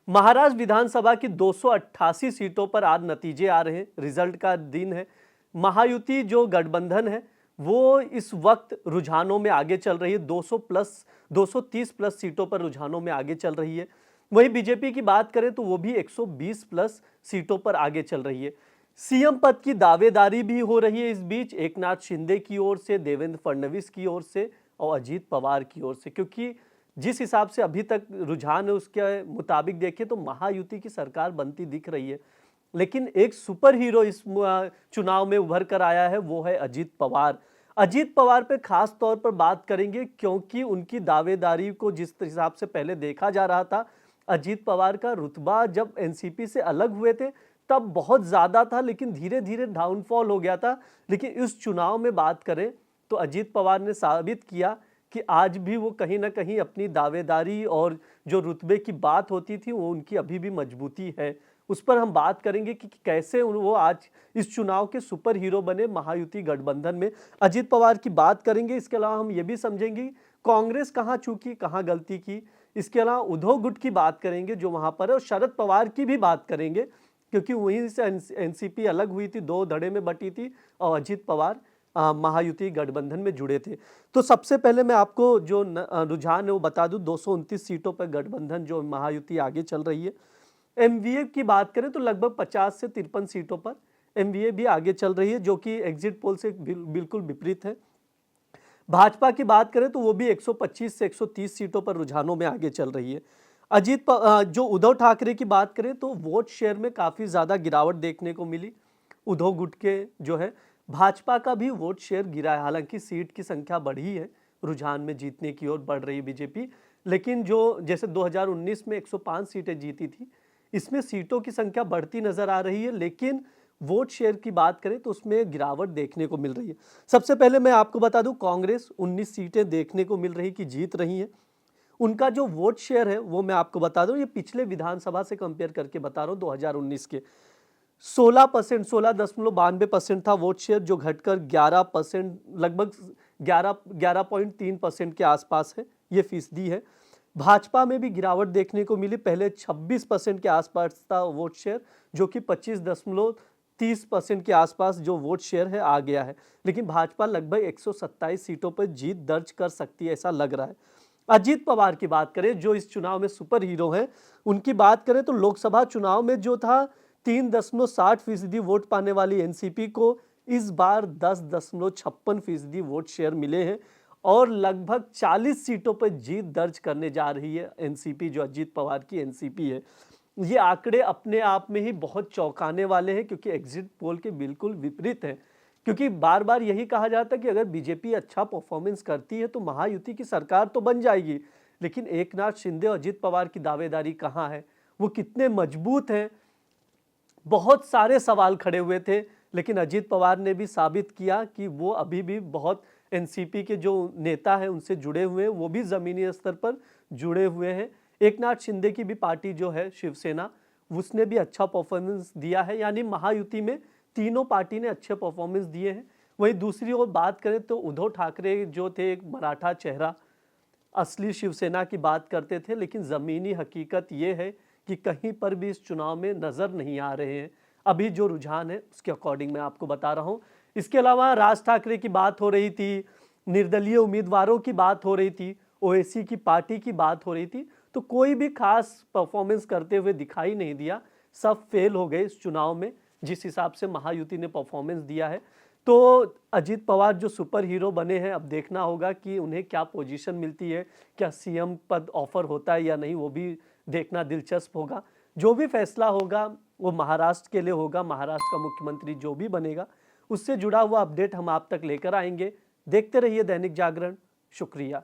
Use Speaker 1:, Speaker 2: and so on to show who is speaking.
Speaker 1: महाराष्ट्र विधानसभा की 288 सीटों पर आज नतीजे आ रहे हैं, रिजल्ट का दिन है। महायुति जो गठबंधन है वो इस वक्त रुझानों में आगे चल रही है, 230 प्लस सीटों पर रुझानों में आगे चल रही है। वहीं बीजेपी की बात करें तो वो भी 120 प्लस सीटों पर आगे चल रही है। सीएम पद की दावेदारी भी हो रही है इस बीच, एकनाथ शिंदे की ओर से, देवेंद्र फडणवीस की ओर से और अजीत पवार की ओर से, क्योंकि जिस हिसाब से अभी तक रुझान है उसके मुताबिक देखें तो महायुति की सरकार बनती दिख रही है। लेकिन एक सुपर हीरो इस चुनाव में उभर कर आया है, वो है अजीत पवार। अजीत पवार पे खास तौर पर बात करेंगे क्योंकि उनकी दावेदारी को जिस हिसाब से पहले देखा जा रहा था, अजीत पवार का रुतबा जब एनसीपी से अलग हुए थे तब बहुत ज्यादा था, लेकिन धीरे धीरे डाउनफॉल हो गया था। लेकिन इस चुनाव में बात करें तो अजीत पवार ने साबित किया कि आज भी वो कहीं ना कहीं अपनी दावेदारी और जो रुतबे की बात होती थी वो उनकी अभी भी मजबूती है। उस पर हम बात करेंगे कि कैसे वो आज इस चुनाव के सुपर हीरो बने महायुति गठबंधन में। अजीत पवार की बात करेंगे, इसके अलावा हम ये भी समझेंगे कांग्रेस कहाँ चूकी, कहाँ गलती की। इसके अलावा उद्धव गुट की बात करेंगे जो वहां पर है, और शरद पवार की भी बात करेंगे क्योंकि वहीं से एनसीपी अलग हुई थी, दो धड़े में बटी थी और अजीत पवार महायुति गठबंधन में जुड़े थे। तो सबसे पहले मैं आपको जो रुझान है वो बता दूं, 229 सीटों पर गठबंधन जो महायुति आगे चल रही है। एमवीए की बात करें तो लगभग 50 से 53 सीटों पर एमवीए भी आगे चल रही है, जो कि एग्जिट पोल से बिल्कुल विपरीत है। भाजपा की बात करें तो वो भी 125 से 130 सीटों पर रुझानों में आगे चल रही है। जो उद्धव ठाकरे की बात करें तो वोट शेयर में काफी ज्यादा गिरावट देखने को मिली। उद्धव गुट के जो है, भाजपा का भी वोट शेयर गिरा है, हालांकि सीट की संख्या बढ़ी है, रुझान में जीतने की ओर बढ़ रही है बीजेपी। लेकिन जो जैसे 2019 में 105 सीटें जीती थी, इसमें सीटों की संख्या बढ़ती नजर आ रही है, लेकिन वोट शेयर की बात करें तो उसमें गिरावट देखने को मिल रही है। सबसे पहले मैं आपको बता दूं, कांग्रेस 19 सीटें देखने को मिल रही कि जीत रही है। उनका जो वोट शेयर है वो मैं आपको बता दूं, ये पिछले विधानसभा से कंपेयर करके बता रहा हूं, 2019 के 16%, 16.92% था वोट शेयर, जो घटकर 11%, लगभग 11.3% के आसपास है, ये फीसदी है। भाजपा में भी गिरावट देखने को मिली, पहले 26% के आसपास था वोट शेयर, जो कि 25.30% के आसपास जो वोट शेयर है आ गया है। लेकिन भाजपा लगभग 127 सीटों पर जीत दर्ज कर सकती है, ऐसा लग रहा है। अजीत पवार की बात करें जो इस चुनाव में सुपर हीरो हैं, उनकी बात करें तो लोकसभा चुनाव में जो था 3.60% वोट पाने वाली एनसीपी को इस बार 10.56% वोट शेयर मिले हैं और लगभग 40 सीटों पर जीत दर्ज करने जा रही है एनसीपी, जो अजीत पवार की एनसीपी है। ये आंकड़े अपने आप में ही बहुत चौंकाने वाले हैं क्योंकि एग्जिट पोल के बिल्कुल विपरीत हैं। क्योंकि बार बार यही कहा जाता है कि अगर बीजेपी अच्छा परफॉर्मेंस करती है तो महायुति की सरकार तो बन जाएगी, लेकिन एकनाथ शिंदे और अजीत पवार की दावेदारी कहाँ है, वो कितने मजबूत हैं, बहुत सारे सवाल खड़े हुए थे। लेकिन अजीत पवार ने भी साबित किया कि वो अभी भी बहुत एनसीपी के जो नेता हैं उनसे जुड़े हुए हैं, वो भी जमीनी स्तर पर जुड़े हुए हैं। एकनाथ शिंदे की भी पार्टी जो है शिवसेना, उसने भी अच्छा परफॉर्मेंस दिया है, यानी महायुति में तीनों पार्टी ने अच्छे परफॉर्मेंस दिए हैं। वहीं दूसरी ओर बात करें तो उद्धव ठाकरे जो थे एक मराठा चेहरा, असली शिवसेना की बात करते थे, लेकिन ज़मीनी हकीकत ये है कि कहीं पर भी इस चुनाव में नज़र नहीं आ रहे हैं। अभी जो रुझान है उसके अकॉर्डिंग मैं आपको बता रहा हूँ। इसके अलावा राज ठाकरे की बात हो रही थी, निर्दलीय उम्मीदवारों की बात हो रही थी, ओवैसी की पार्टी की बात हो रही थी, तो कोई भी खास परफॉर्मेंस करते हुए दिखाई नहीं दिया, सब फेल हो गए इस चुनाव में जिस हिसाब से महायुति ने परफॉर्मेंस दिया है। तो अजीत पवार जो सुपर हीरो बने हैं, अब देखना होगा कि उन्हें क्या पोजीशन मिलती है, क्या सीएम पद ऑफर होता है या नहीं, वो भी देखना दिलचस्प होगा। जो भी फैसला होगा वो महाराष्ट्र के लिए होगा, महाराष्ट्र का मुख्यमंत्री जो भी बनेगा उससे जुड़ा हुआ अपडेट हम आप तक लेकर आएंगे। देखते रहिए दैनिक जागरण। शुक्रिया।